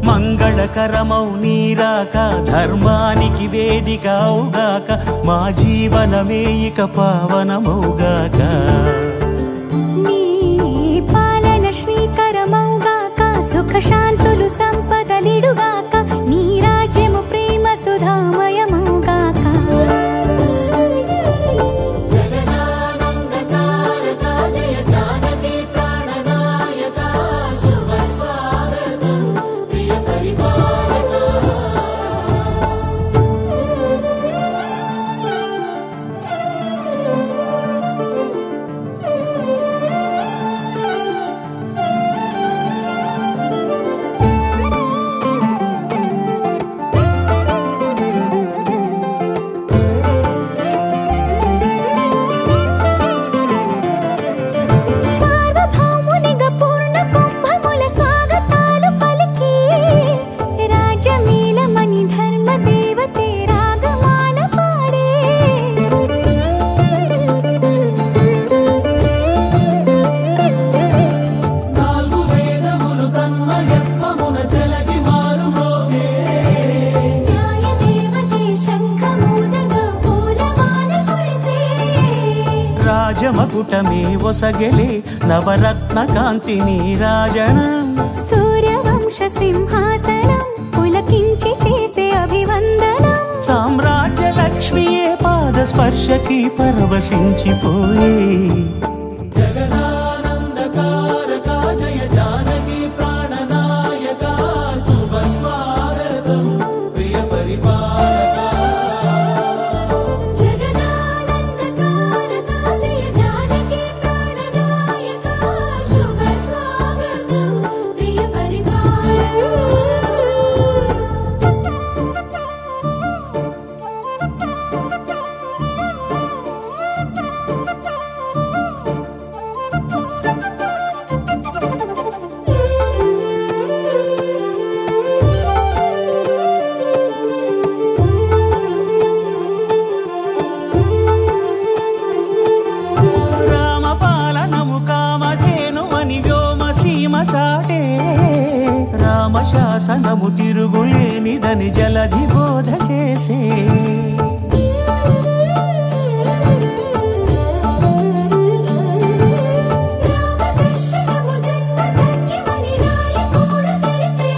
మంగళకరమౌ నీరాక ధర్మానికి వేదికౌగాక మా జీవనమే ఇక పావనమౌగాక నీ పాలన శ్రీకరమౌగాక సుఖ శాంతులు సంపదలిడుగాక నీ రాజ్యము ప్రేమ సుధామయమౌగాక మకుటమే ఒసగెలే నవరత్న కాంతి నీరాజనం సూర్యవంశ సింహాసనం పులకించి చేసే అభివందనం సామ్రాజ్య లక్ష్మియే పాద స్పర్శకి పరవశించిపోయే జగదానందకారక జయ జానకి ప్రాణనాయక శుభ స్వాగతం ప్రియ పరిపాలక జగదానందకారక జయ జానకి ప్రాణనాయక శుభ స్వాగతం ప్రియ రామపాలనము కామధేనువని వ్యోమసీమ చాటే రామశాసనము తిరుగులేనిదని జలధి బోధ చేసే రామదర్శనము జన్మధన్యమని నాయకుడు తెలిపే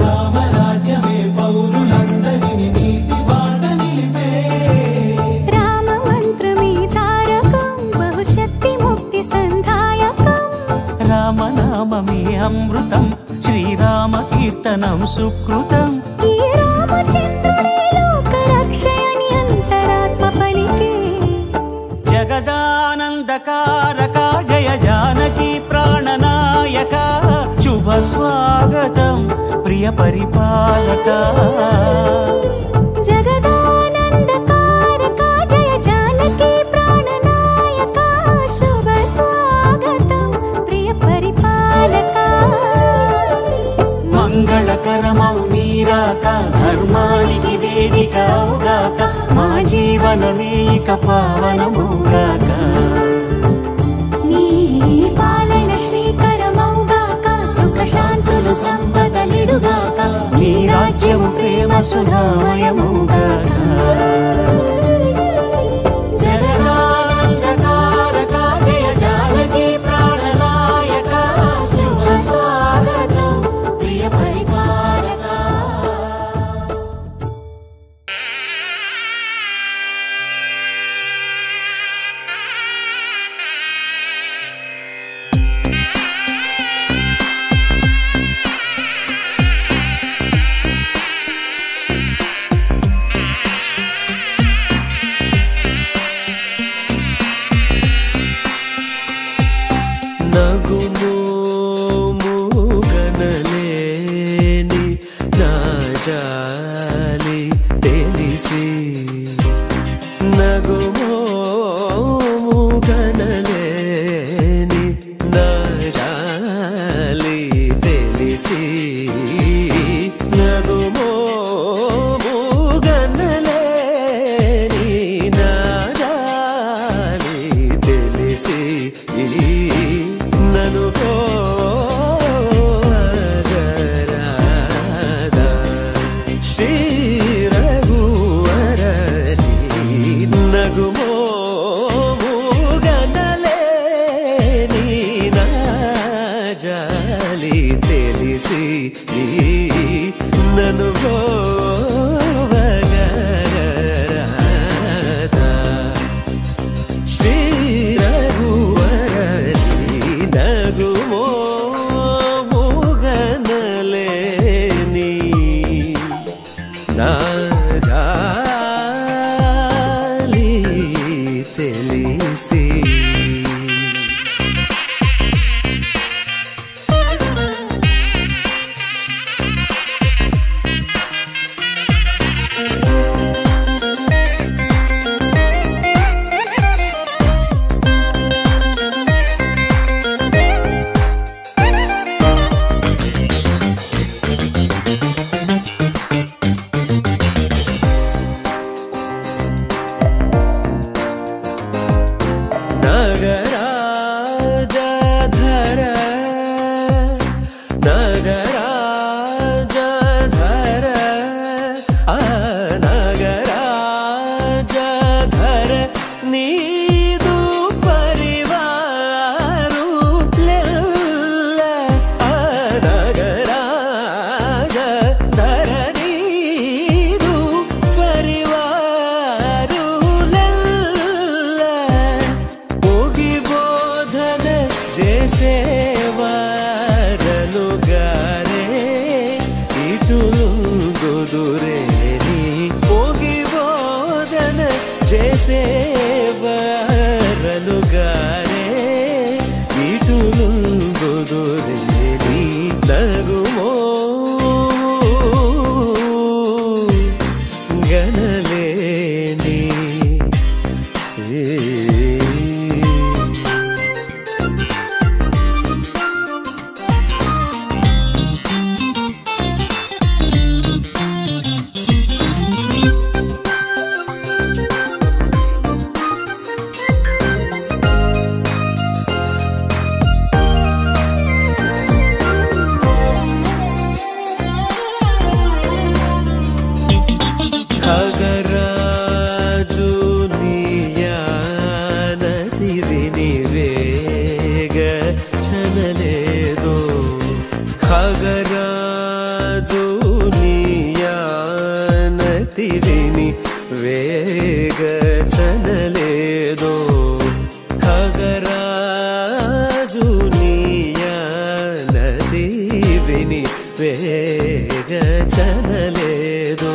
రామరాజ్యమే పౌరులందరిని నీతి బాట నిలిపే రామ మంత్రమే తారకం బహుశక్తి ముక్తి సంధాయకం రామనామమే అమృతం శ్రీరామ కీర్తనం సుకృతం ఈ రామచంద్రుడే లోక రక్షయని అంతరాత్మ పలికే జగదానందకారక జయ జానకి ప్రాణనాయక శుభ స్వాగతం ప్రియ పరిపాలక జగదానందకారక జయ జానకి ప్రాణనాయక శుభ స్వాగతం ప్రియ పరిపాలక మంగళకరమౌ నీరాక ధర్మానికి వేదిక అవుగాక మా జీవనమే ఇక పావనమౌగాక నీ పాలన శ్రీకరమౌగాక సుఖ శాంతులు సంపదలిడుగాక నీ రాజ్యము ప్రేమ సుధామయమౌగాక జగదానందకారక జయ జానకి ప్రాణనాయక శుభ స్వాగతం ప్రియ పరిపాలక నగుమోముగనలేని నా జాలి తెలిసి నగుమోముగనలేని నా జాలి తెలిసి నగుమోముగనలేని నా జాలి తెలిసి నను పోగరాదా శ్రీ రఘువరని నగుమోముగనలేని నా జాలి తెలిసి నను పోగరాదా శ్రీ రఘువరని నగుమోముగనలేని నా జాలి తెలిసి ನುಂಬುದುರೇನಿ ಹೋಗಿ ಬೋಧನ చేసేవరలుగారే ఇటు ನುಂಬುದುರೇని నగుమో గనలేని ఖగరాజు నీయానతి వినివేగ చనలేదో ఖగరాజు నీయానతి వినివేగ చనలేదో ఖగరాజు నీయానతి వినివేగ చనలేదో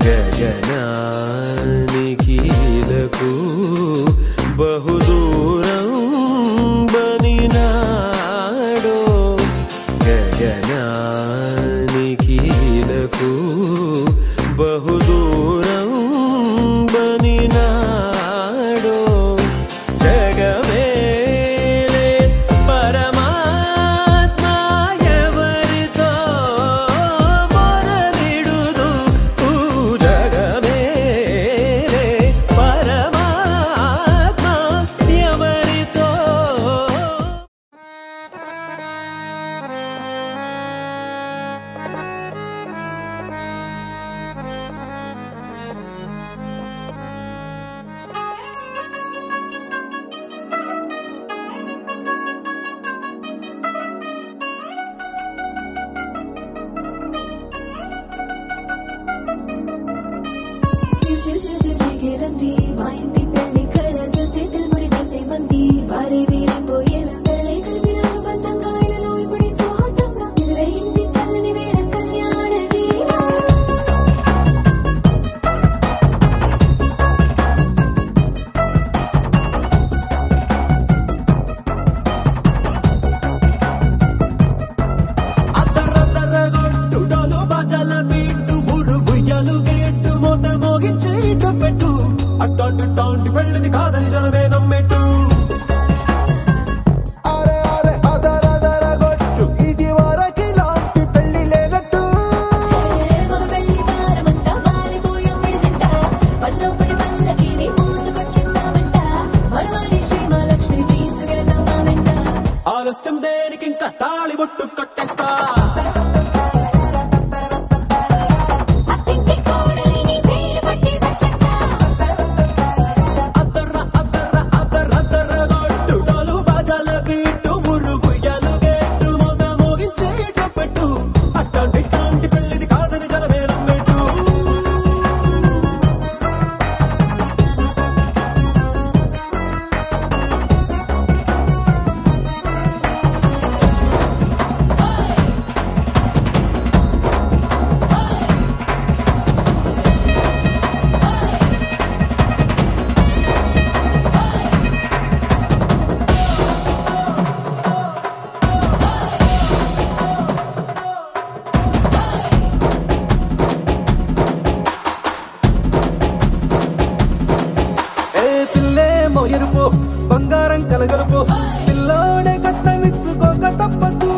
గగనానికీలకు బహుదూరం బనినాడో గగనానికీలకు బహుదూరం బనినాడో జగమేలే పరమాత్మ ఎవరితో మొరలిడుదు జగమేలే పరమాత్మ ఎవరితో చిగిరంది మా ఇంటి పెళ్లి కళ చేతులు ముడి వేసే మంది వారి వీరి పోయేల తల్లి కలిపినారు పంచంగాయలలో ఇప్పుడు సౌహార్దంగా ఎదురైంది చల్లని వేళ కళ్యాణ లీల అద్దరద్దరగొట్టుడలు బజల బీటు బురు బుయ్యలు గేట్టు మొద మోగించేట పెట్టు అట్టాంటి టాంటి పెళ్ళిది కాదని జనమే నమ్మెట్టు అరే అరే అదరదరగొట్టు ఇది వరకి లాంటి పెళ్లి లేనట్టు మగ పెళ్లి వారమంతా వాలిపోయమ్మడి తింట పల్లోపడి పల్లకిని మోసుకొచ్చేస్తామంట మరవాడి శ్రీమహాలక్ష్మి తీసుకెళ్తామా వెంట ఆలస్యం దేనికి ఇంకా తాళి బొట్టు కట్టేస్తా అత్తింటి కోడలిని వేలు పట్టి వచ్చేస్తా అద్దర్ర అద్దర్ర అద్దరద్దరగొట్టుడలు బజల బీటు బురు బుయ్యలు గేట్టు మొద మోగించేట పెట్టు అట్టాంటి టాంటి పెళ్ళిది కాదని జనమే నమ్మెట్టు ఏ పిల్లేమో ఎరుపు బంగారం కలగలుపు పిల్లోడే కట్టమిచ్చుకోక తప్పదు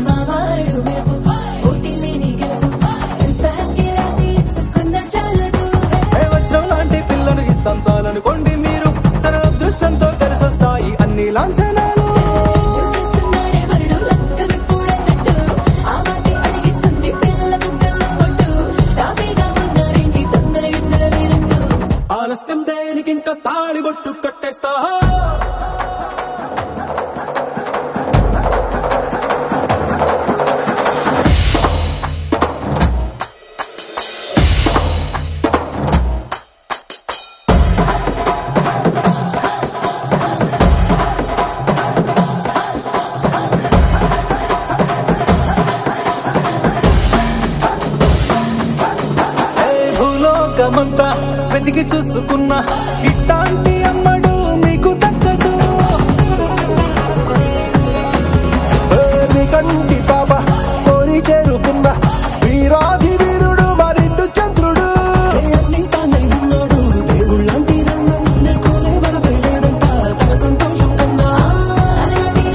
మా వాడు మెరుపు ఓటిల్లేని గెలుపు ఇన్స్టాకి రాసి ఇచ్చుకున్న చాలదు ఏ వచ్చం లాంటి పిల్లను ఇస్తాం చాలనుకోండి మీరు తన అదృష్టంతో కలిసొస్తాయి అన్ని లాంఛనాలు చూసిస్తున్నాడే వరుడు లక్క విప్పుడన్నట్టు ఆ మాటే అడిగిస్తుంది పిల్ల బుగ్గల్లో కొట్టు తాపీగా ఉన్నారేంటి తొందర గిందర లేనట్టు ఆలస్యం దేనికి ఇంకా తాళి బొట్టు కట్టేస్తా లోకమంతా వెతికి చూసుకున్నా ఇట్లాంటి అమ్మడు మీకు దక్కదు. నీ కంటి పాప కోరి చేరుకున్న వీరాధి వీరుడు మరిండు చంద్రుడు. అన్ని తానై ఉన్నాడు దేవుళ్ళంటి నన్ను కోరే వరపై లేడంట తన సంతోషం కన్నా.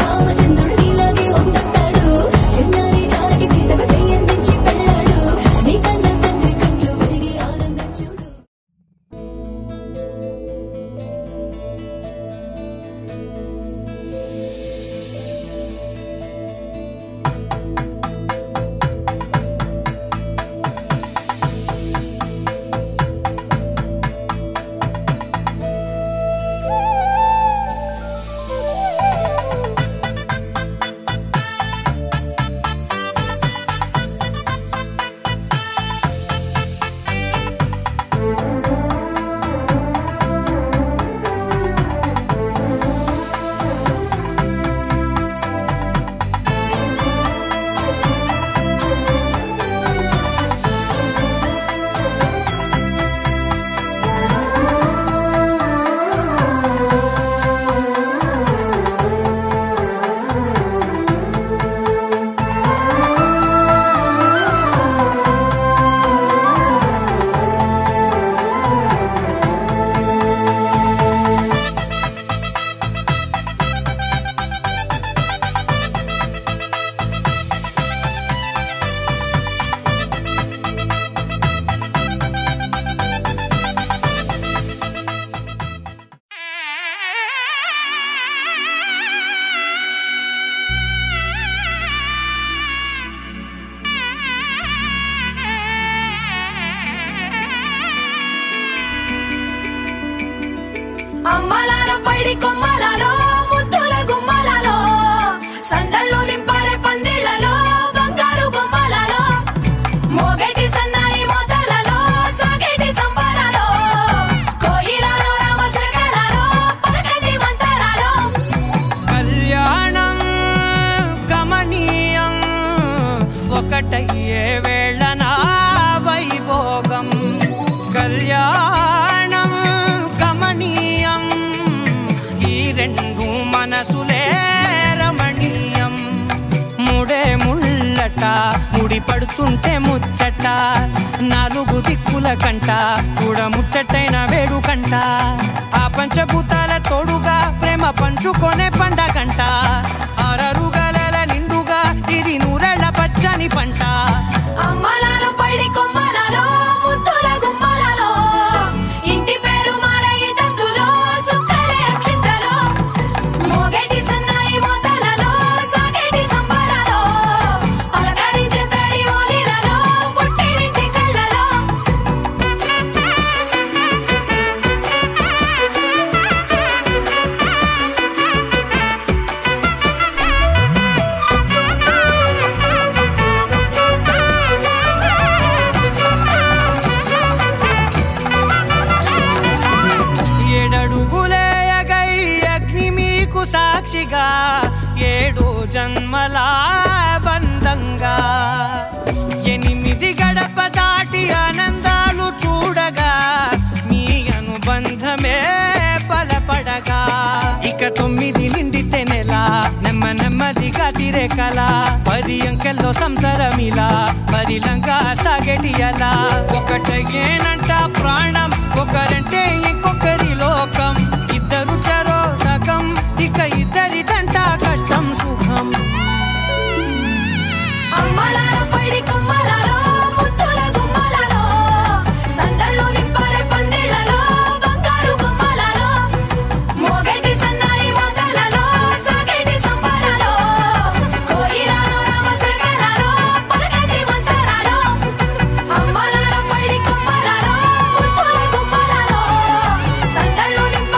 రామచంద్రుడు ఇలాగే ఉంటుంటాడు, చిన్నారి జానకి సీతకు చెయ్యందించి పెళ్ళాడు, నీ కన్న తండ్రి కళ్ళు వెలిగి ఆనందం చూడు. అమ్మలాల పైడి కొమ్మలలో ముద్దుల గుమ్మలలో సందళ్ళు నింపారే పందిళ్లలో బంగారు బొమ్మలలో మోగేటి సన్నాయి మోతలలో సాగేటి సంబరాలో కోయిలలో రామశకలలో పలకటి మంతరాలో. కళ్యాణం గమనీయం ఒకటయ్యే వేళ నా వైభోగం. కళ్యాణం గమనీయం ఈ రెండు మనసులే రమణీయం. ముడే ముళ్ళట ముడి పడుతుంటే ముచ్చట, నాలుగు దిక్కుల కంట చూడ ముచ్చటైన వేడుకంట. ఆ పంచభూతాల తోడుగా ప్రేమ పంచుకొనే పండగంట. అరరుగల నిండుగా ఇది నూరెళ్ళ పచ్చని పంట. అమ్మలాల పైడి కొమ్మలలో ముద్దుల గుమ్మలలో ఇంటి పేరు మారయి తందులో చుక్కలే అక్షింతలో మోగేటి సన్నాయి మోతలలో సాగేటి సంబరాలో పలకరించే తడి ఓలిలలో పుట్టినింటి కళ్ళలో. ఏడడుగులేయగై అగ్ని మీకు సాక్షిగా ఏడు జన్మల బంధంగా 8 గడప దాటి ఆనందాలు చూడగా మీ అనుబంధమే బలపడగా. ఇక 9 నిండితే నెల నెమ్మదిగా తిరేకల 10 అంకెల్లో సంసారమిలా పరిలంగా సాగేటి అలా. ఒకటేనంట ప్రాణం ఒకరంటే ఇంకొకరి లోకం. ఇద్దరు చరో సగం ఇక ఇద్దరిదంట కష్టం సుఖం. అమ్మలాల పైడి కొమ్మలలో ముద్దుల గుమ్మలలో సందళ్ళు నింపారే పందిళ్లలో బంగారు బొమ్మలలో మోగేటి సన్నాయి మోతలలో సాగేటి సంబరాలో కోయిలలో రామశకలలో పలకటి మంతరాలో. అమ్మలాల పైడి కొమ్మలలో ముద్దుల గుమ్మలలో సందళ్ళు నింపారే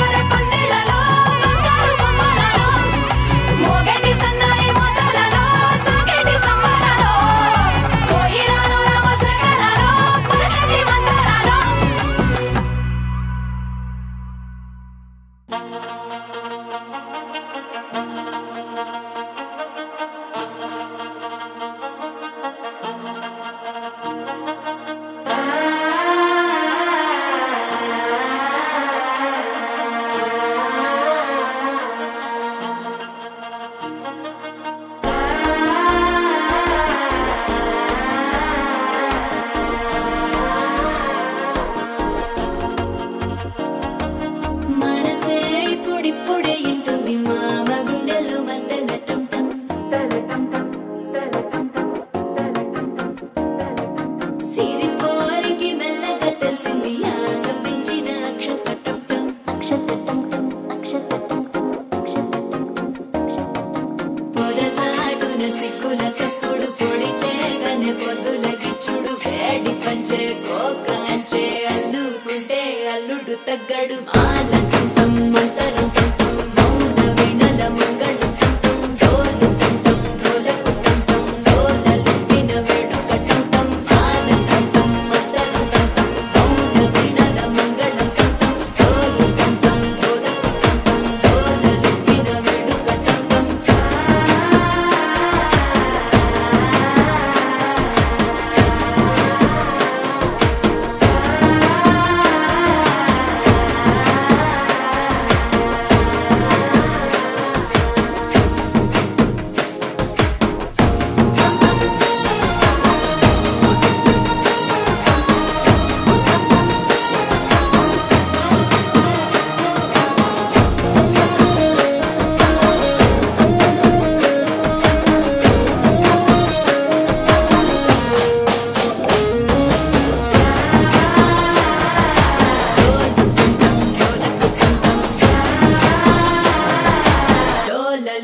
పొద్దుల గిచ్చుడు వేడి పంచే కోక అంచే అల్లుకుంటే అల్లుడు తగ్గడు ఆలంటుంటం మంతరం తుంటం మౌన వీణల మంగళం తుంటం డోలు తుంటం డోలకు తుంటం డోలలు విన వేడుక తుంటం ఆలంటుంటం మంతరం తుంటం మౌన వీణల మంగళం తుంటం డోలు తుంటం డోలకు తుంటం డోలలు విన వేడుక తుంటం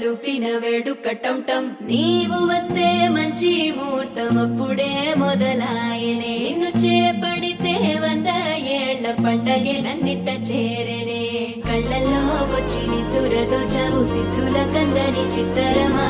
లూపిన వేడుక టంటం నీవు వస్తే మంచి ముహూర్తం అప్పుడే మొదలాయనే నిన్ను చేపడితే 100 ఏళ్ల పండగే నన్నిట్ట చేరనే కళ్ళల్లో వచ్చి నిద్దురతో చావు సిద్ధుల కందని చిత్తరమా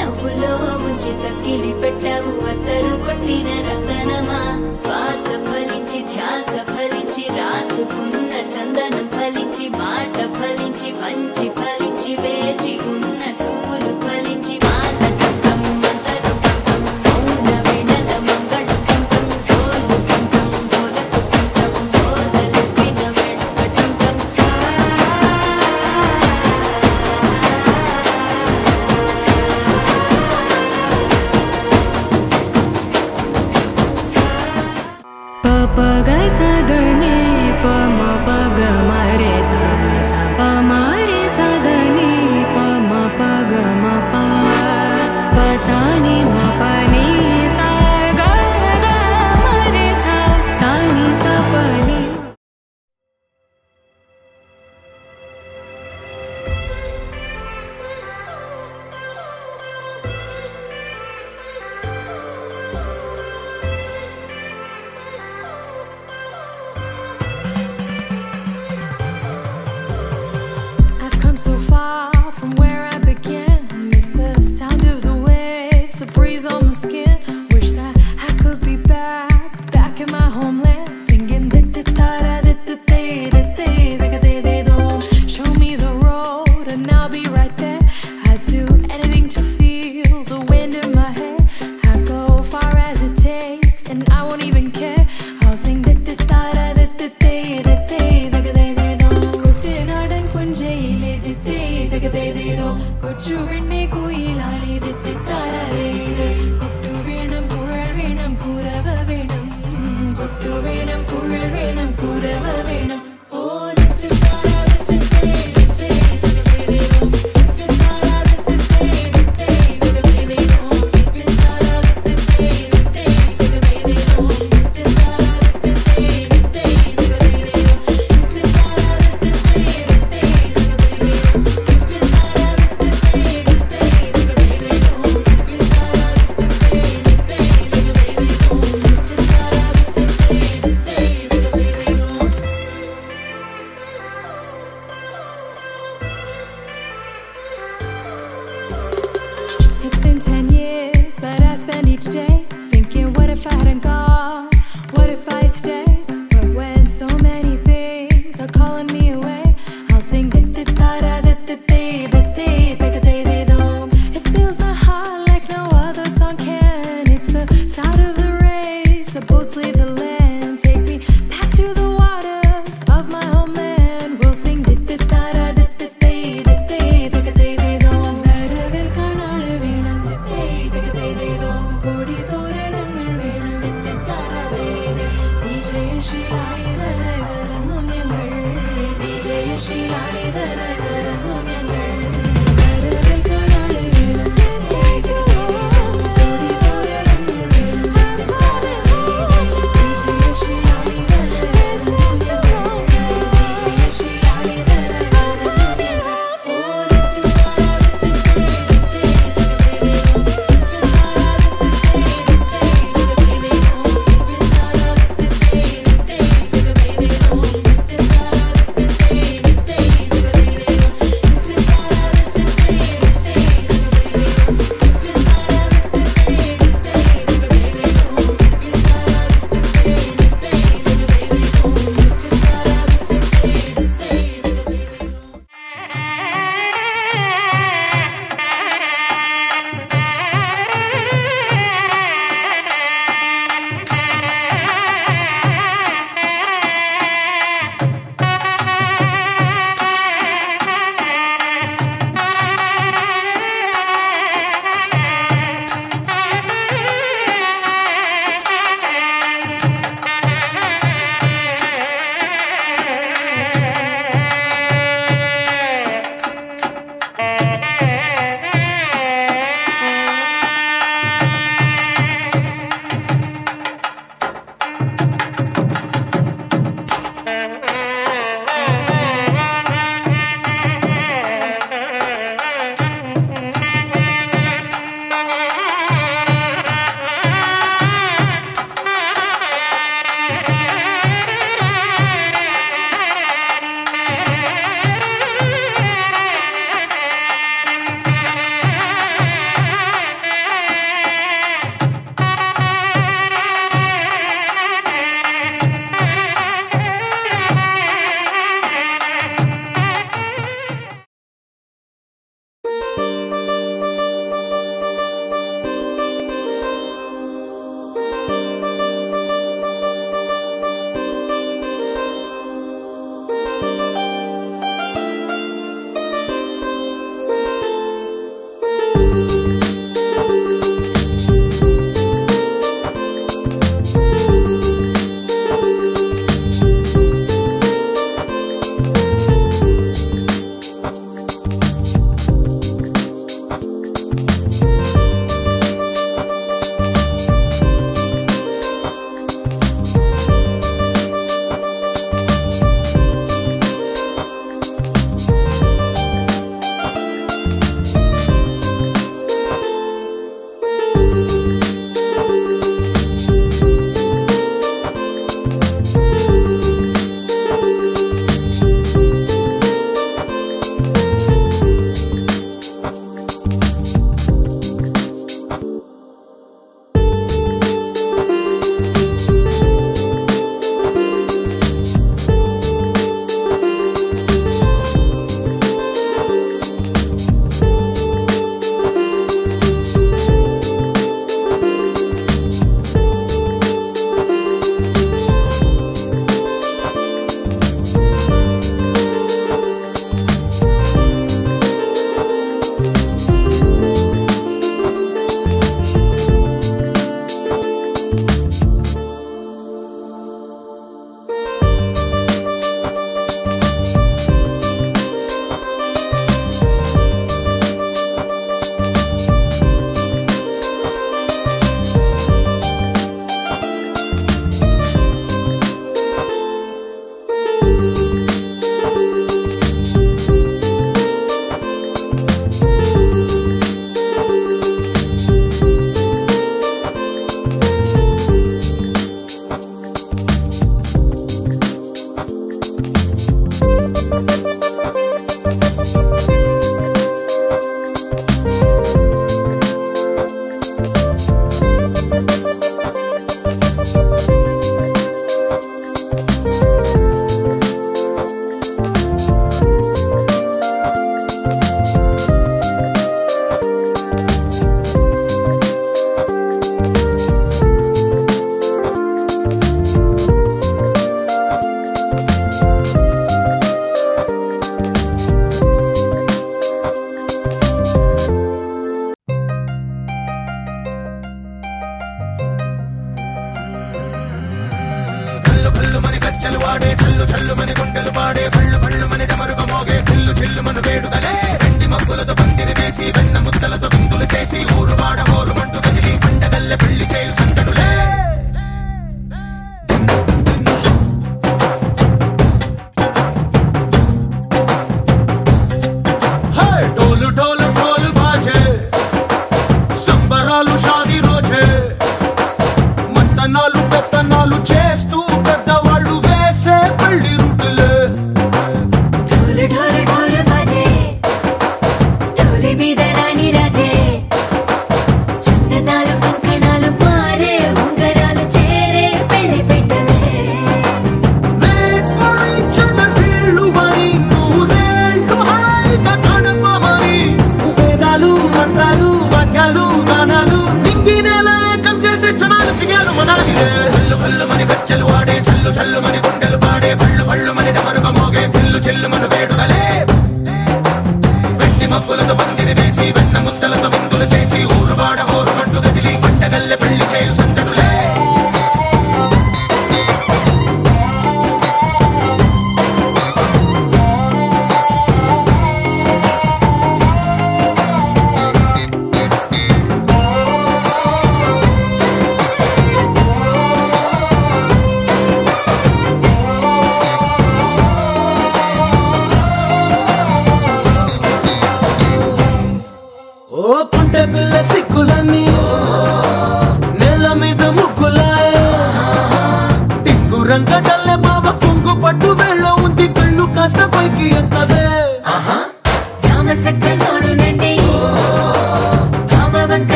నవ్వులో ముంచి చక్కిలి పెట్టావు అత్తరు కొట్టిన రతనమా శ్వాస ఫలించి ధ్యాస ఫలించి రాసుకున్న చందనం ఫలించి మాట ఫలించి మంచి ఫలించి వేచి ఉన్న చూపులు ఫలించి మాల తంతం మంతరం తంతం మౌన వీణల మంగళం తంతం డోలు తంతం డోలకు తంతం డోలలు విన వేడుక తంతం Papagai sadani pama paga mare sa sa pa mare sadani pama paga ma pa pasani ma pani sa ga ga mare sa sani sa pani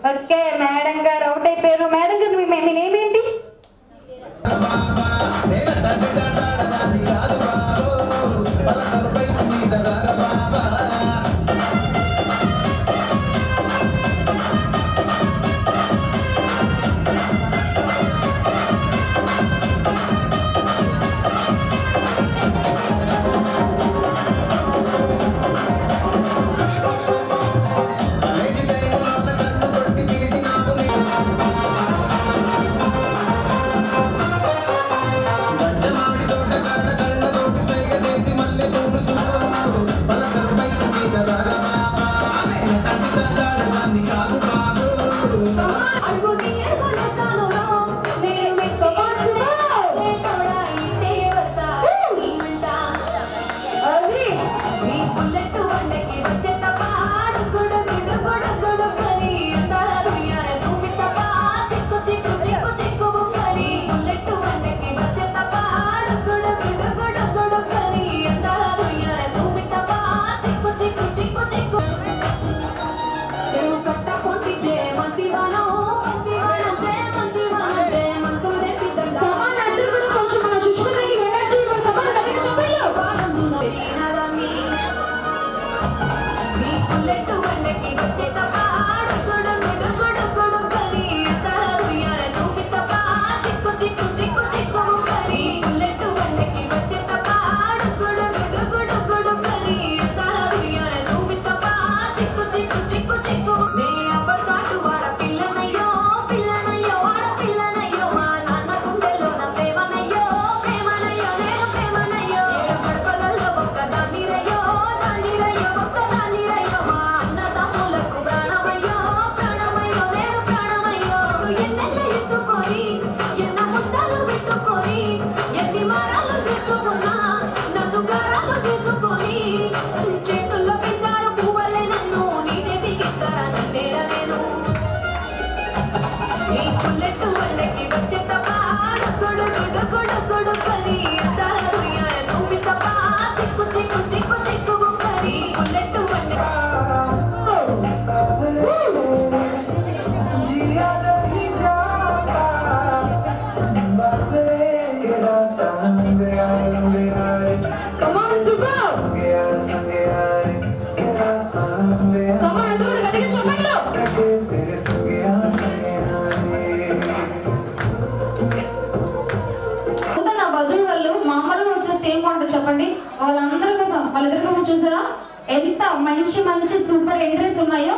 okay madam గారు అవుట్ అయిపోయారు. మేడం గారు మీ నేమ్ ఏంటి? చెప్పండి వాళ్ళందరి కోసం వాళ్ళిద్దరు చూసారా ఎంత మంచి మంచి సూపర్ ఎంట్రీస్ ఉన్నాయో.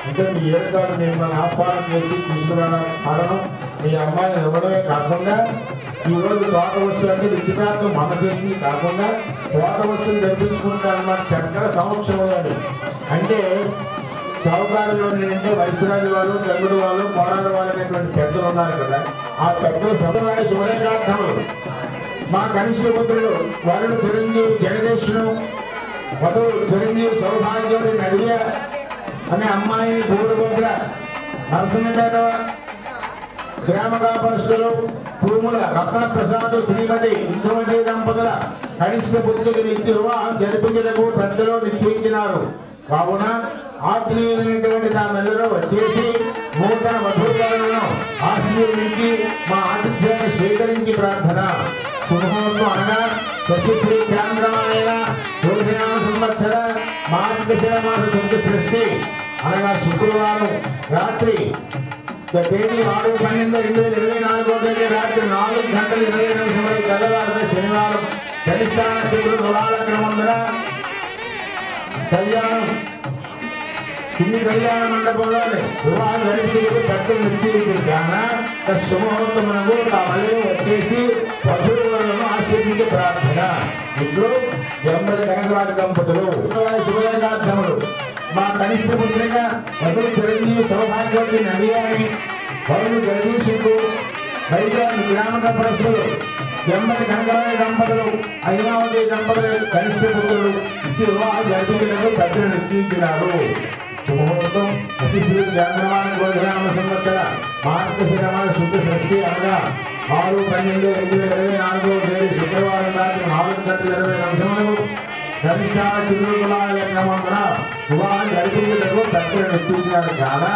అంటే మీ ఏడుగారు మిమ్మల్ని ఆహ్వానం చేసి తీసుకురావడం కారణం మీ అమ్మాయిని ఇవ్వడమే కాకుండా ఈ రోజు తోట వస్తువులు అంటే నిశ్చితార్థం మన చేసింది కాకుండా తోట వస్తువులు జరిపించుకుంటారు అన్నమాట చక్కగా సమక్షంలో. అంటే చౌకారులో ఏంటంటే వైశ్వరాజు వాళ్ళు, గంగుడు వాళ్ళు, కోరాడు వాళ్ళు అనేటువంటి పెద్దలు ఉన్నారు కదా, ఆ పెద్దలు సంప్రదాయ శుభరేఖార్థములు. మా కనిష్ట పుత్రుడు వరుడు చిరంజీవి జగదీష్ను, వధువు చిరంజీవి సౌభాగ్యవతి నదియ అనే అమ్మాయి భూరభద్ర నరసింహపేట గ్రామ కాపరుస్తులు భూముల రత్న ప్రసాద్ శ్రీమతి ఇంద్రమతి దంపతుల కనిష్ట పుత్రుడికి నిత్య వివాహం జరిపించటకు పెద్దలు నిశ్చయించినారు. కావున ఆత్మీయులైనటువంటి తామెల్లరూ వచ్చేసి నూతన వధూవరులను ఆశీర్వదించి మా ఆతిథ్యాన్ని స్వీకరించి ప్రార్థన. శుభముహూర్తం అనగా శ్రీ చాంద్రమాయన రోహిణామ సంవత్సర మార్గశిర మాస శుద్ధ సృష్టి అనగా శుక్రవారం రాత్రి తేదీ 6/12/2024 రాత్రి 4:20 తెల్లవారిన శనివారం ధనిష్టాన చంద్రుడు తులాలగ్నమందున కళ్యాణం కింది కళ్యాణ మండపంలోని వివాహం జరిపించేందుకు పెద్దలు నిశ్చయించారు. కావున శుభముహూర్తమునకు మళ్ళీ వచ్చేసి వధూవరులను ఆశీర్వించే ప్రార్థన. ఇప్పుడు వెంబడి కనకరాజు దంపతులు శుభలేఖార్థములు. మా కనిష్ట పుత్రిక వధువు చిరంజీవి సౌభాగ్యవతి నదియాని, వరుడు జగదీశుకు వైద్యాన్ని గ్రామ కపరస్తులు వెంబడి కనకరాజు దంపతులు, ఐరావతి దంపతులు కనిష్ట పుత్రులు ఇచ్చి వివాహం జరిపించడానికి పెద్దలు నిశ్చయించినారు. శుభముహూర్తం శ్రీ చంద్రమాన గోధరామ సంవత్సర మార్గశిర మాస శుద్ధ షష్ఠి అనగా 6/12/2024 శుక్రవారం రాత్రి 4:20 ధనిష్టాన చంద్రుడులాలగ్నమందున వివాహం జరిపించటకు పెద్దలు నిశ్చయించినారు. కావున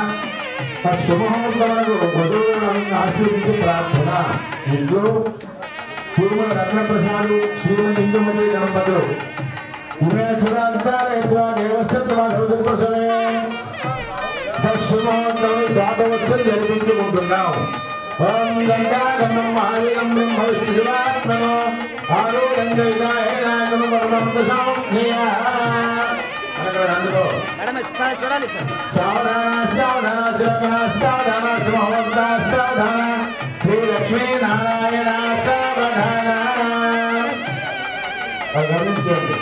శుభముహూర్తములకు వధువులను ఆశీర్వించి ప్రార్థన. ఇంట్లో పూర్వ రత్నప్రసాదు శ్రీమతి ఇందుమతి దంపతులు శుభముహూర్తం జరిపించుకుంటున్నాం. ఓం గంగాగమం మహావీరం బ్రహ్మ విష్ణు శివాత్మనో ఆరోగ్యంగా చూడాలి సార్. సావధాన సావధాన సావధాన సావధాన సావధాన శ్రీ లక్ష్మీ నారాయణ సావధాన గమనించండి.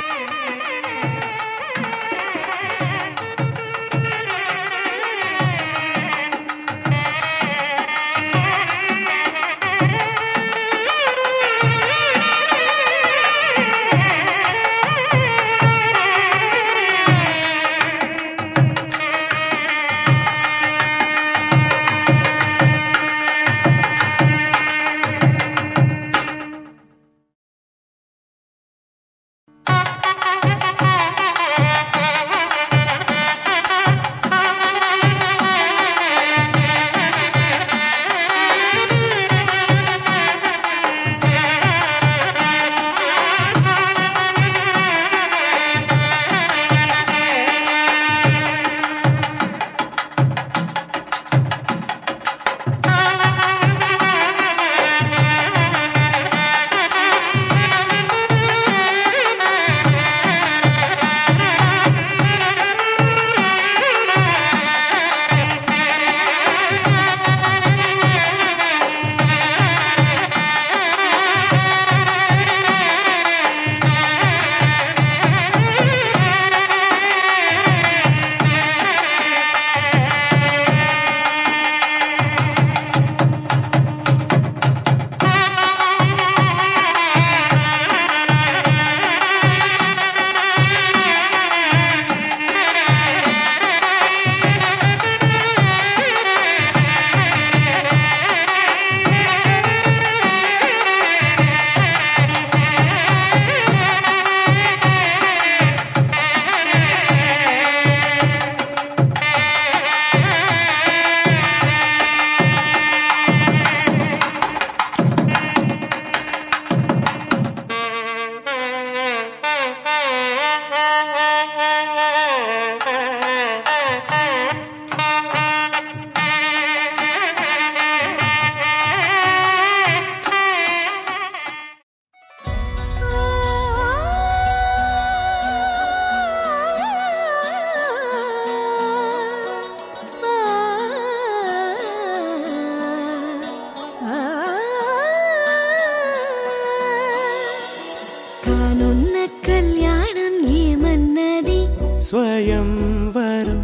కానున్న కళ్యాణం ఏమన్నది స్వయంవరం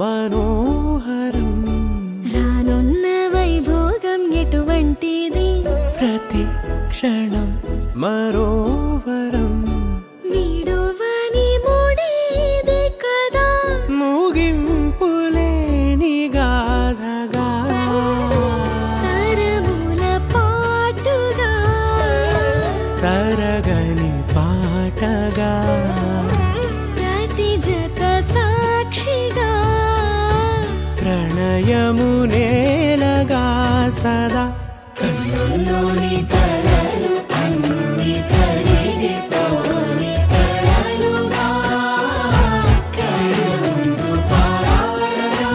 మనోహరం రానున్న వైభోగం ఎటువంటిది ప్రతి క్షణం మరోవరం వీడువని మూడేది కదా ముగింపులేని గాథగా తరముల పాటుగా తరగని పాటగా ప్రతి జత సాక్షిగా ప్రణయము నేలగా సదా కన్నుల్లోని కలలు అన్ని కరిగిపోని కలలుగా కళ్ళముందు పారాడగా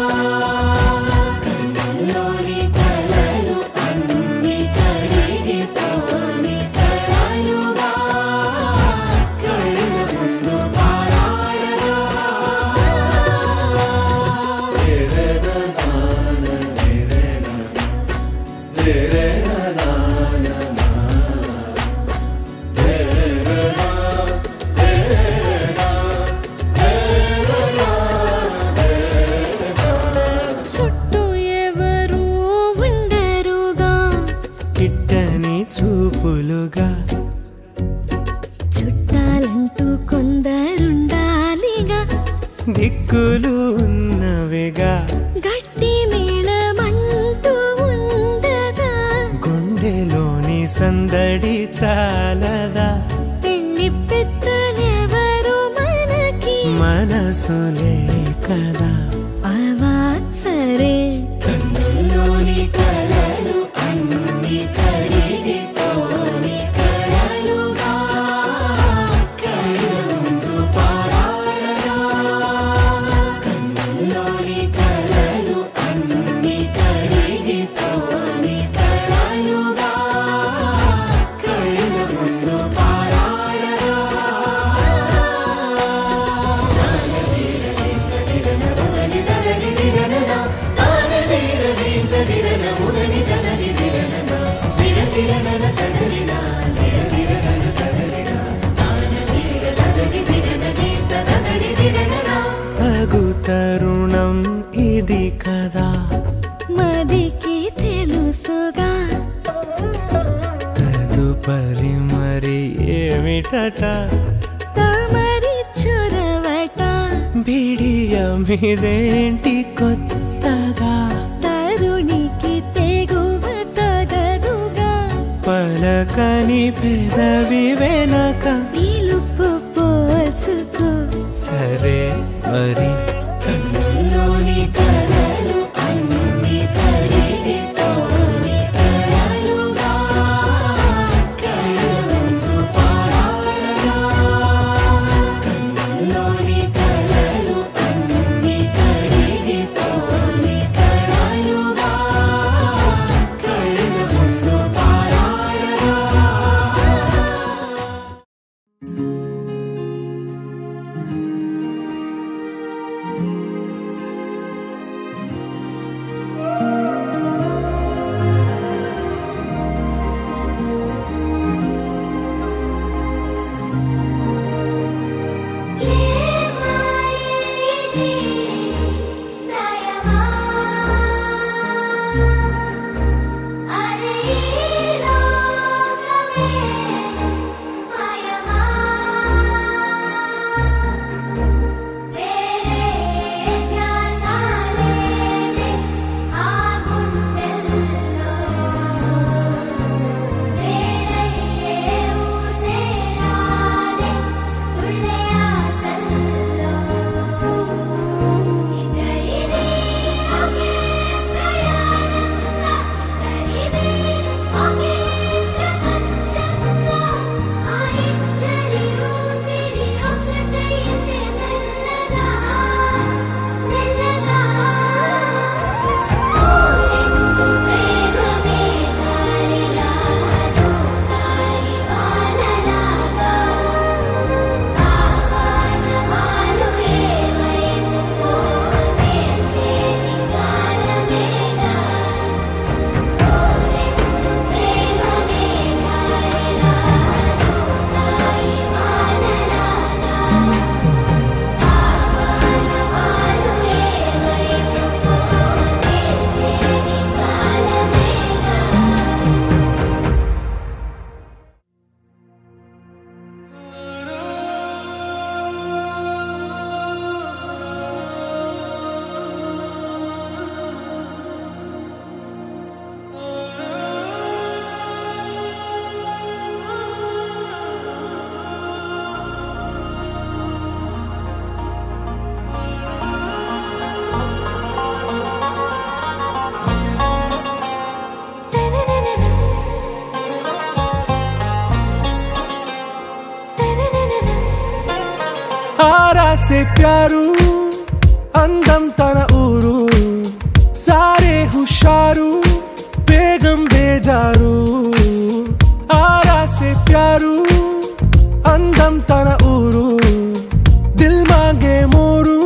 కన్నుల్లోని కలలు అన్ని కరిగిపోని కలలుగా కళ్ళముందు పారాడగా చుట్టూ ఎవరు ఉండరుగా కిట్టని చూపులుగా చుట్టాలంటూ కొందరుండాలిగా దిక్కులు ఉన్నవిగా గట్టి మేళమంటూ ఉండదా గుండెలోని సందడి చాలదా పెళ్లి పెద్దలెవరు మనకి మనసులే కదా అవా సరే కన్నుల్లోని కలలు అన్ని కరిగిపోని కలలుగా కళ్ళముందు పారాడగా కన్నుల్లోని కలలు అన్ని కరిగిపోని కలలుగా కళ్ళముందు పారాడగా తగు తరుణం ఇది కదా మదికి తెలుసుగా తదుపరి మరి ఏమిటట తమరి చొరవట బిడియమిదేంటి కొత్తగా తరుణికి తెగువ తగదుగా పలకని పెదవి వెనక పిలుపు పోల్చుకో సరే మరి కన్నుల్లోని కలలు అన్ని కరిగిపోని కలలుగా కళ్ళముందు పారాడగా కన్నుల్లోని కలలు అన్ని కరిగిపోని కలలుగా కళ్ళముందు పారాడగా అరే లోకమే మాయమా से प्यारू అందం తన ఊరు సారే హుషారు బేగం బేజారు ఆరా से प्यारू అందం తన ఊరు దిల్ మాంగే మోరు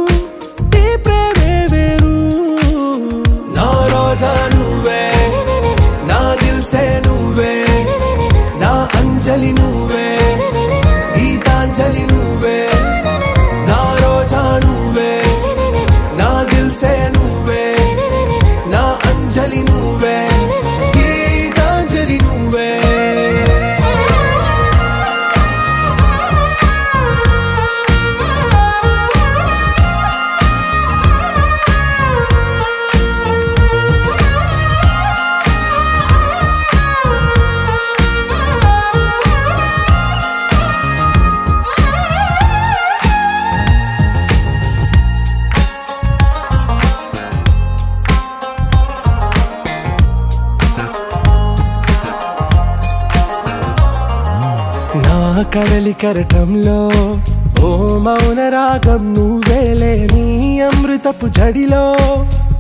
ఈ ప్రేమే వేరు నా రోజా నువ్వే నా దిల్ సే నువ్వే నా అంజలి నువ్వే గీతాంజలి నువ్వే నా రోజా నువ్వే నా దిల్ సే నువ్వే నా అంజలి నువ్వే గీతాంజలి నువ్వే కడలి కరటంలో ఓ మౌన రాగం నువ్వేలే నీ అమృతపు జడిలో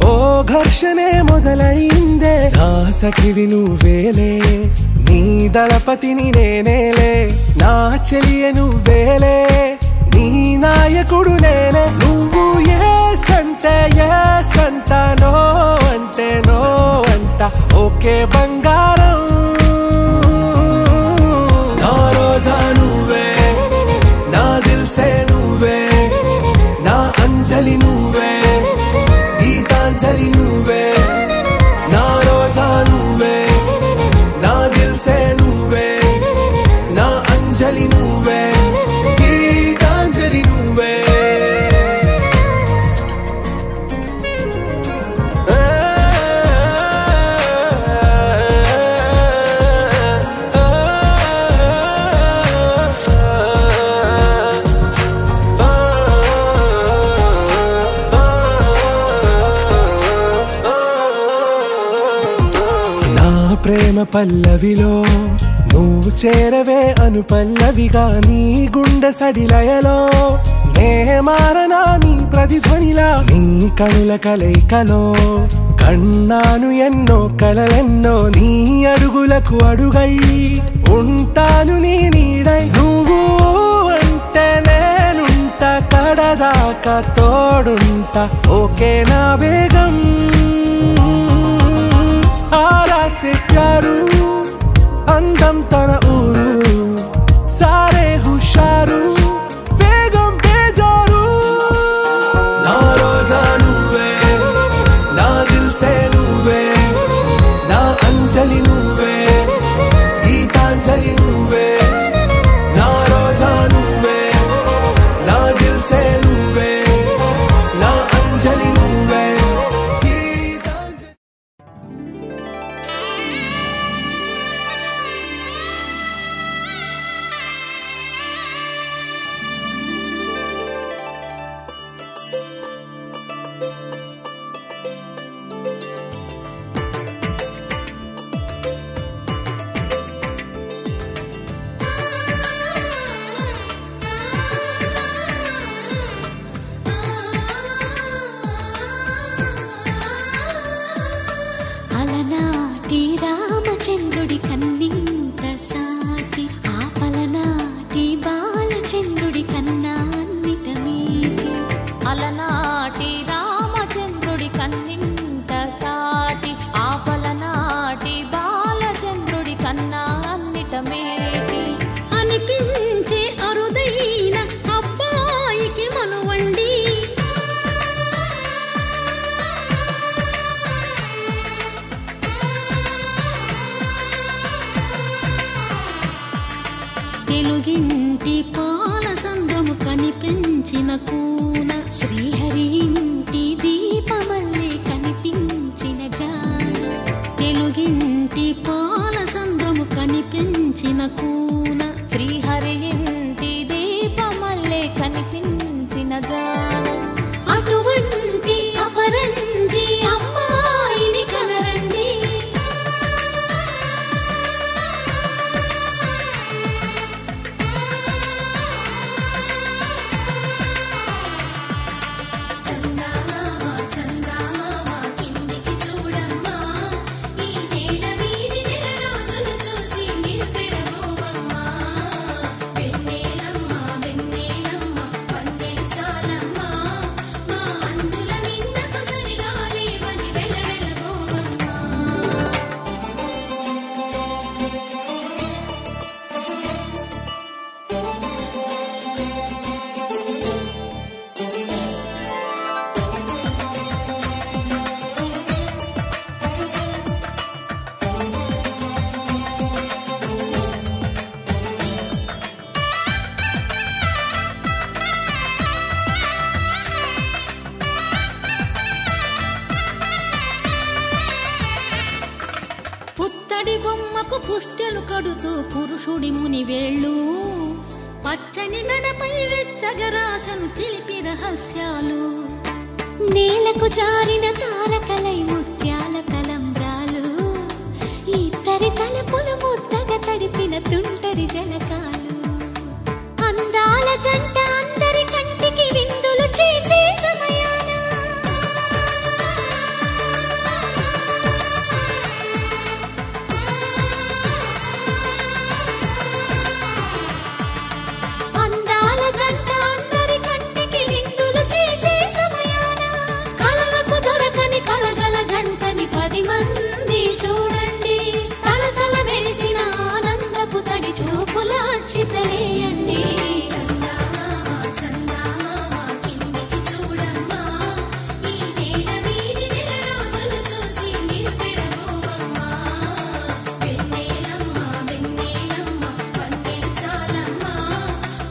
ఓ ఘర్షణే మొదలైందే నా సఖివి నువ్వేలే నీ దళపతిని నేనేలే నా చెలియ నువ్వేలే నీ నాయకుడు నేనే నువ్వు ఏ సంట నో అంటే నో అంట ఓకే బంగారం రోజా నువ్వే నా దిల్ సే నువ్వే నా అంజలి నువ్వే గీతాంజలి నువ్వే నా రోజా నువ్వే నా దిల్ సే నువ్వే నా అంజలి నువ్వే గీతాంజలి నువ్వే ప్రేమ పల్లవిలో నువ్వు చేరవే అను పల్లవిగా నీ గుండె సడిలయలో నే మారనా నీ ప్రతిధ్వనిలా నీ కనుల కలయికలో కన్నాను ఎన్నో కలలెన్నో నీ అడుగులకు అడుగై ఉంటాను నీ నీడై నువ్వు అంటే నేనుంట కడదాకా తోడుంటా ఓకే నా బేగం आरा से प्यारू అందం తన ఊరు సారే హుషారు బేగం బేజారు నా రోజా నువ్వే నా దిల్ సే నువ్వే నా అంజలి నువ్వే గీతాంజలి నువ్వే నా రోజా నువ్వే నా దిల్ సే నువ్వే నా అంజలి నువ్వే రామచంద్రుడి కన్నింత సాటి ఆపలనాటి బాలచంద్రుడి కన్నా అన్నిట మీటి అలనాటి రామచంద్రుడి కన్నింత సాటి ఆపలనాటి బాలచంద్రుడి కన్నా అన్నిట మేటి అనిపించే అరుదైన అబ్బాయికి మనువండి తెలుగింటి పాల సంద్రము కనిపించిన కూన శ్రీహరి ఇంటి దీపమల్లే కనిపించిన జాడ తెలుగింటి పాల సంద్రము కనిపించిన కూన శ్రీహరి ఇంటి దీపమల్లే కనిపించిన జాడ అటువంటి అపరంజి అమ్మాయిని కనరండి పుస్తెలు కడుతూ పురుషుడి ముని వేళ్ళు పచ్చని గడపై వెచ్చగరాసను చిలిపి రహస్యాలు నేలకు జారిన తారకలై ముత్యాల తలంబ్రాలు ఇద్దరి తలపులు ముద్దగా తడిపిన తుంటరి జలకాలు అందాల జంట అందరి కంటికి విందులు చేసే సమయాన చితలేయండి చందమామ చందమామ కిందికి చూడమ్మా ఈ నేల మీది నెల రోజులు చూసి నివ్వెరబోవమ్మా వెన్నెలమ్మ వెన్నెలమ్మ వన్నెలు చాలమ్మా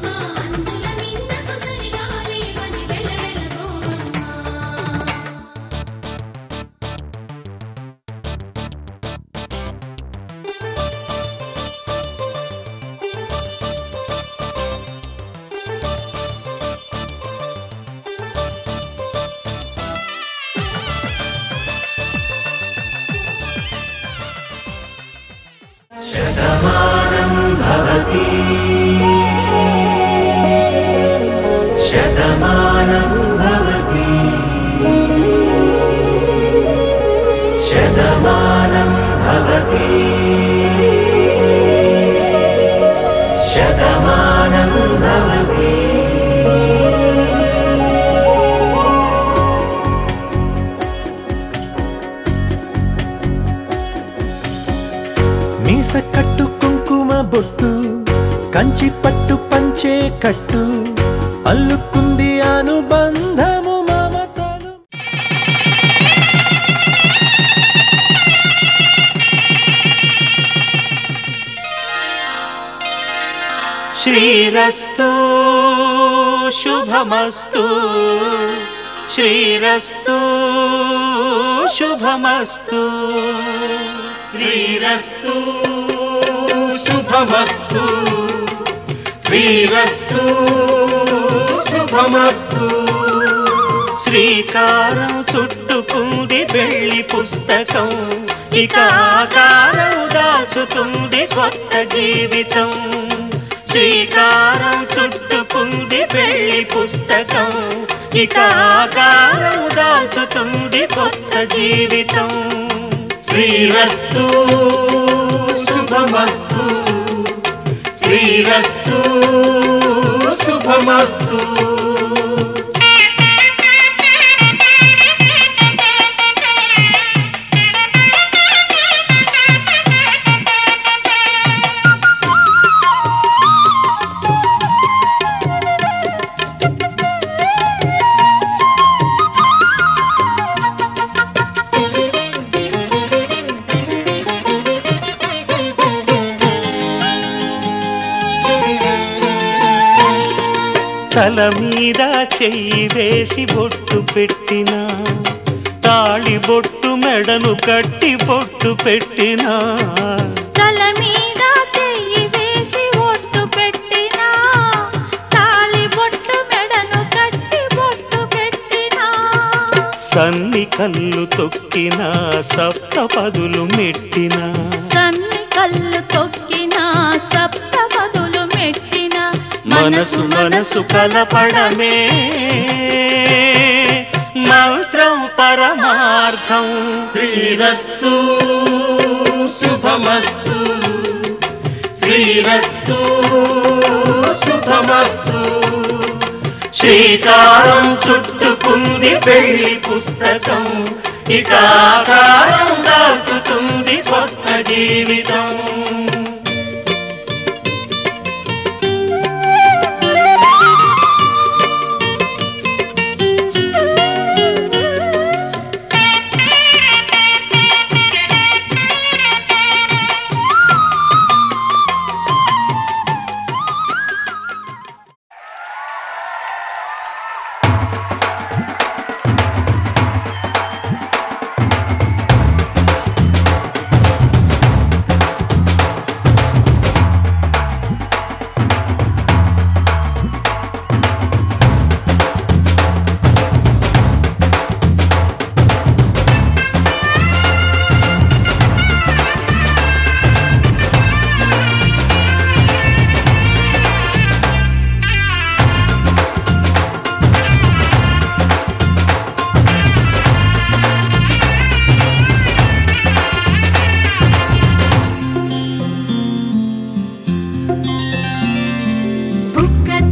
మా అందుల మిన్నకు సరిగా లేవని వెలవెలబోవమ్మా శతమానం భవతి శతమానం భవతి శతమానం భవతి శతమానం భవతి మీస కట్టు కుంకుమ బొట్టు కంచి పట్టు పంచే కట్టు అల్లుకుంది అనుబంధము మమతలు శ్రీరస్తు శుభమస్తు శ్రీరస్తు శుభమస్తు శ్రీరస్తు శుభమస్తు శ్రీరస్తు శుభమస్తు శ్రీకారం చుట్టుకుంది పెళ్లి పుస్తకం ఇక ఆకారం దాచుతుంది కొత్త జీవితం శ్రీకారం చుట్టుకుంది పెళ్లి పుస్తకం ఇక ఆకారం దాచుతుంది కొత్త జీవితం శ్రీరస్తు శుభమస్తు శ్రీరస్తు శుభమస్తు తల మీద చెయ్యి వేసి బొట్టు పెట్టినా తాళి బొట్టు మెడను కట్టి బొట్టు పెట్టినా తల మీద చెయ్యి వేసి బొట్టు పెట్టినా తాళి బొట్టు మెడను కట్టి బొట్టు పెట్టినా సన్ని కళ్ళు తొక్కినా సప్త పదులు మెట్టినా సన్ని కళ్ళు తొక్కినా సప్త పదులు మెట్టినా మనసు మనసు కలపడమే మంత్రం పరమార్థం శ్రీరస్తు శుభమస్తు శ్రీరస్తు శుభమస్తు శ్రీకారం చుట్టుకుంది పెళ్లి పుస్తకం ఇక ఆకారం దాచుతుంది కొత్త జీవితం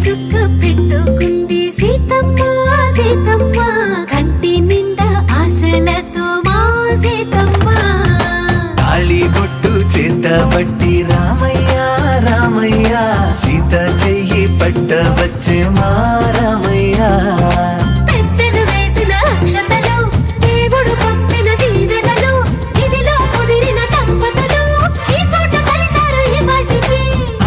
చుక్క పెట్టుకుంది సీతమ్మ సీతమ్మ కంటి నిండా ఆశలతో మా సీతమ్మ తాళి బొట్టు చేతబట్టి రామయ్య రామయ్య సీత చెయ్యి పట్ట వచ్చే మా రామయ్య పెద్దలు వేసిన అక్షతలు దేవుడు పంపిన దీవెనలు ఇవిలో కుదిరిన దంపతులు ఈ చోట కలిసారు ఈ మాటికి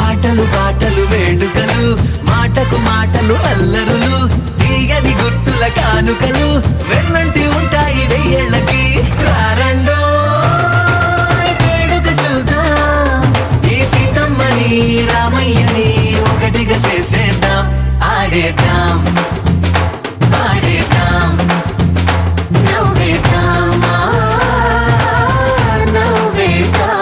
ఆటలు పాటలు వేడుకలు మాటకు మాటలు అల్లరులు తీయని గుట్టుల కానుకలు వెన్నంటి ఉంటాయి వెయ్యేళ్ళకి రారండో వేడుక చూద్దాం ఈ సీతమ్మని రామయ్యని ఒకటిగా చేసేద్దాం ఆడేద్దాం ఆడేద్దాం నవ్వేద్దాం నవ్వేద్దాం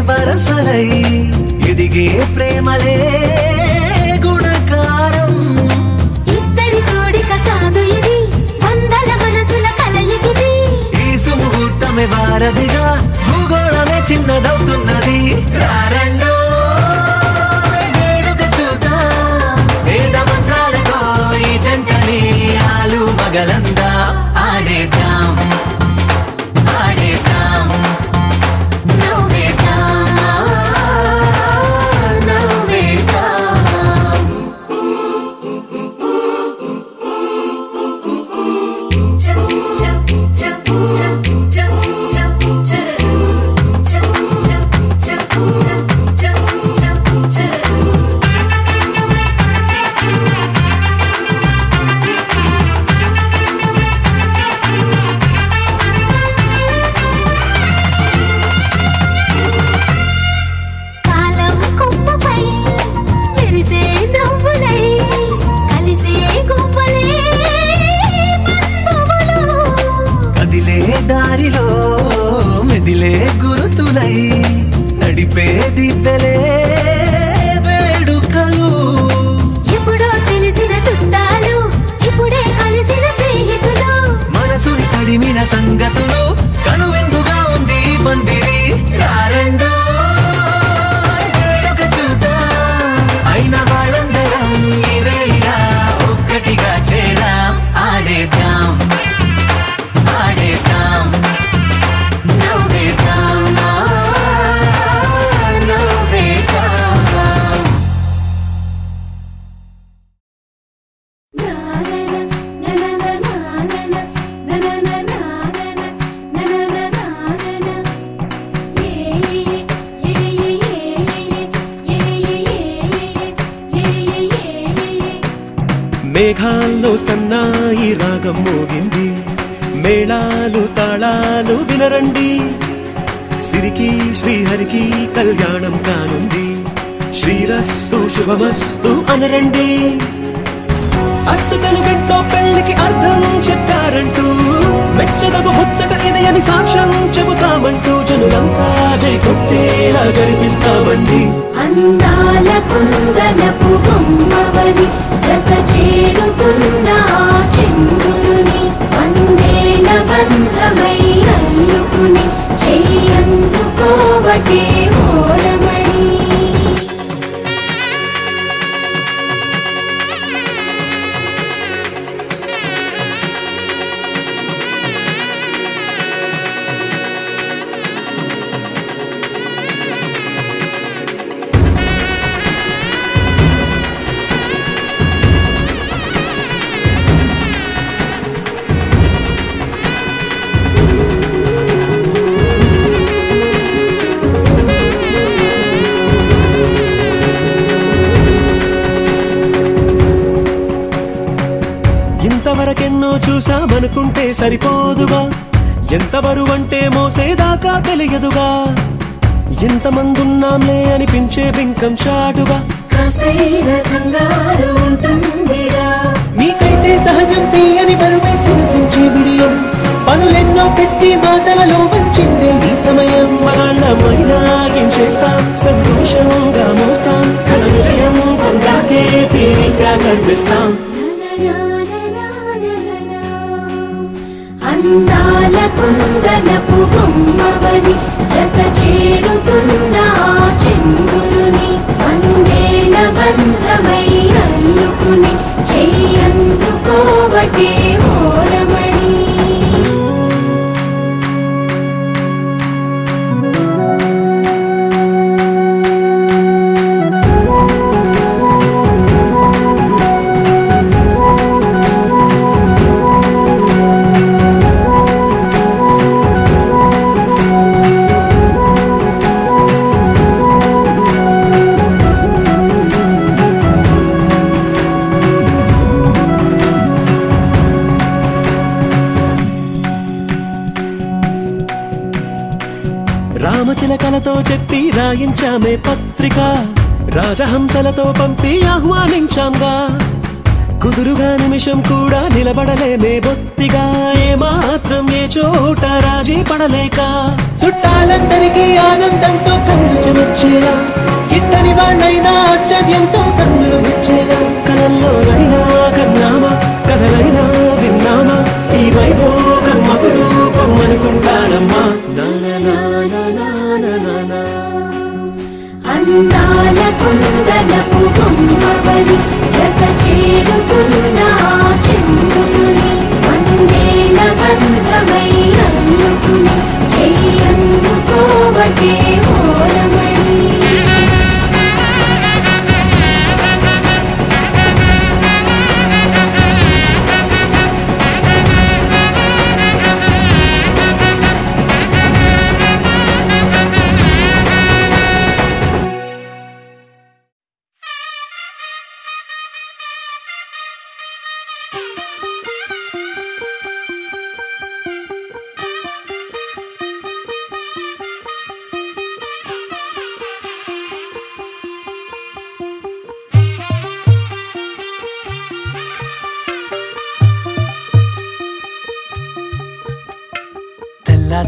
వరసలై ఎదిగే ప్రేమలే గుణకారం ఇద్దరి కోడిక కాదు ఇది వందల మనసుల కలయికిది ఈ సుముహూర్తమే వారధిగా భూగోళమే చిన్నదవుతున్నది రారండో వేడుక చూద్దాం వేద మంత్రాలతో ఈ జంటని ఆలు మగలందా ఆడేద్దాం ఆడేద్దాం దారిలో మెదిలే గురుతులై నడిపే దిబ్బెలే వేడుకలు ఎప్పుడో తెలిసిన చుట్టాలు ఇప్పుడే కలిసిన స్నేహితులు మనసుని తడిమిన సంగతులు కనువిందుగా ఉంది పందిరి రారండో వేడుక చూద్దాం అయిన వాళ్ళందరం ఈ వేళ ఒక్కటిగా చేరాం ఆడేద్దాం ఆడేద్దాం నవ్వేద్దాం నవ్వేద్దాం మేఘాల్లో సన్నాయి రాగం మోగింది మేళాలు తాళాలు వినరండి సిరికి శ్రీహరికి కళ్యాణం కానుంది శ్రీరస్తు శుభమస్తు అనరండి అచ్చతలు గంటో పెళ్లికి అర్థం చెప్పారంటూ మెచ్చదగు ముచ్చట ఇది అని సాక్ష్యం చెబుతామంటూ జనులంతా జై కొట్టేలా జరిపిస్తామండి అందాల కుందనపు బొమ్మవని జత చేరుతున్న చంద్రుని వందేళ్ల బంధమై అల్లుకుని చెయ్యందుకోవటే ఓరమణి చూసామనుకుంటే సరిపోదుగా, ఎంత బరువంటే మోసేదాకా తెలియదుగా, ఎంతమందున్నాంలే అనిపించే బింకం చాటుగా మీకైతే సహజం తీయని బరువే సిరసించే బిడియం, పనులెన్నో పెట్టి మాటలలో వచ్చిందే ఈ సమయం. వాళ్ళమైనా ఏం చేస్తాం, సంతోషంగా మోస్తాం, ఘన విజయం పొందాకే తీరిగ్గా కనిపిస్తాం. అందాల కుందనపు బొమ్మవని జత చేరుతున్న చంద్రుని వందేల బంధమై అల్లుకుని చెయ్యందుకోవటే ఓరమణి. రామచిలకలతో చెప్పి రాయించామే పత్రిక, రాజహంసలతో పంపి ఆహ్వానించాంగా, కుదురుగా నిమిషం కూడా నిలబడలేమే బొత్తిగా, ఏమాత్రం ఏ చోట రాజీ పడలేక, చుట్టాలందరికీ ఆనందంతో కళ్ళు చెమర్చేలా, గిట్టని వాళ్ళైనా ఆశ్చర్యంతో కన్నులు విచ్చేలా, కలల్లోనైనా కన్నామా కథలైనా విన్నామా, ఈ వైభోగం అపురూపం అనుకుంటానమ్మా. అందాల కుందనపు బొమ్మవని జత చేరుతున్న చంద్రుని వందేల బంధమై అల్లుకుని చెయ్యందుకోవటే ఓరమణి.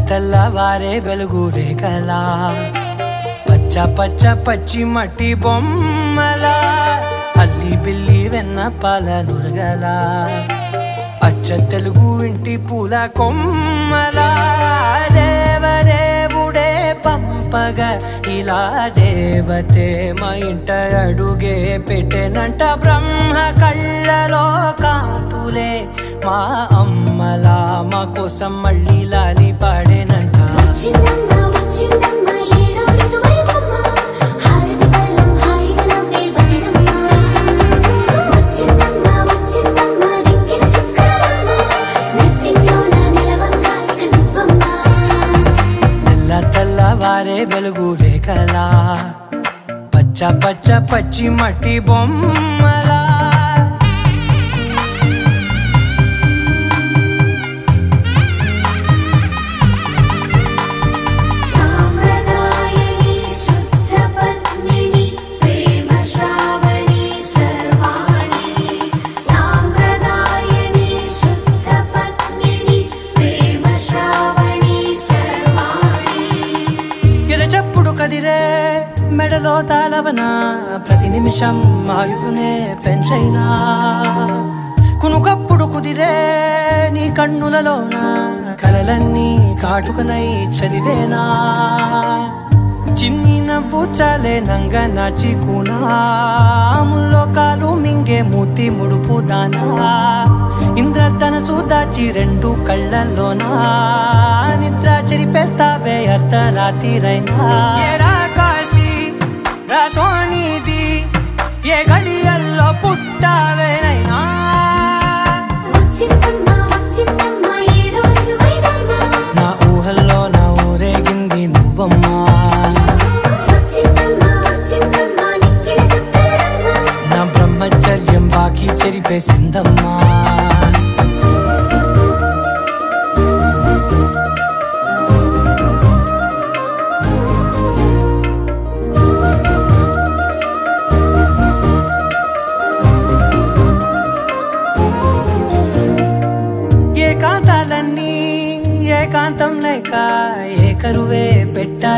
తెల్లవారే వెలుగు రేఖలా, పచ్చ పచ్చ పచ్చి మట్టి బొమ్మలా, అల్లి బిల్లి వెన్న పాల నురగలా, అచ్చ తెలుగు ఇంటి పూల కొమ్మలా, దేవదేవుడే పంపగా ఇలా దేవతే మా ఇంట అడుగే పెట్టెనంట, బ్రహ్మ కళ్ళలో కాంతులే మా అమ్మలా మా కోసం మళ్ళీ లాలి పాడేనంట. తెల్లవారే వెలుగు రేఖలా, పచ్చ పచ్చ పచ్చి మట్టి బొమ్మలా. మెడలో తాళవన ప్రతి నిమిషం ఆయుధునే పెంచైనా, కునుకప్పుడు కుదిరే నీ కన్నులలోన కలలన్నీ కాటుకనై చదివేనా, చిన్ని నవ్వు చాలే నంగ నాచి కూనాముల్లో కాలు మింగే మూతి ముడుపు దానా, ఇంద్రధనసు దాచి రెండు కళ్ళల్లోనా నిద్ర చెరిపేస్తావే అర్ధరాత్రిరైనా. రాసోనిది ఏ గడియల్లో పుట్టావేనైనా, నా ఊహల్లో నా ఊరేగింది నువ్వమ్మా, నా బ్రహ్మచర్యం బాకీ చెరిపేసిందమ్మా.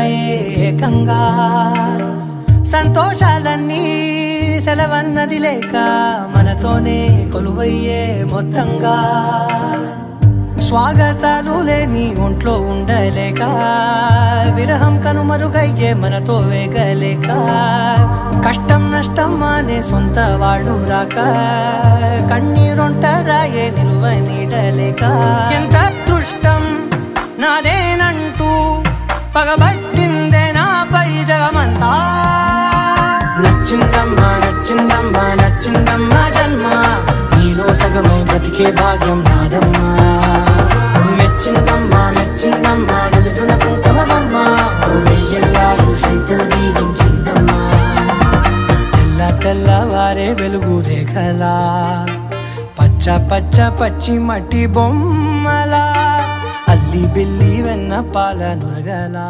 కలిసాయే ఏకంగా సంతోషాలన్నీ సెలవన్నది లేక మనతోనే కొలువయ్యే మొత్తంగా స్వాగతాలు లేని ఒంట్లో ఉండలేక విరహం కనుమరుగయ్యే మనతో వేగలేక కష్టం నష్టం అనే సొంత వాళ్ళు రాక కన్నీరొంటరాయే నిలువ నీడలేక ఎంత అదృష్టం నాదేనంటూ పగబట్టిందే నాపై జగమంతా నచ్చిందమ్మా నచ్చిందమ్మా నచ్చిందమ్మా జన్మ నీలో సగమై బ్రతికే భాగ్యం నాదమ్మా మెచ్చిందమ్మా మెచ్చిందమ్మా నలుదున కుంకుమమ్మా వెయ్యల్లాలు శంకరు దీవించిందమ్మా తెల్ల తెల్లవారే వెలుగు రేఖలా పచ్చ పచ్చ పచ్చి మట్టి బొమ్మలా అల్లి బిల్లి వెన్న పాల నురగలా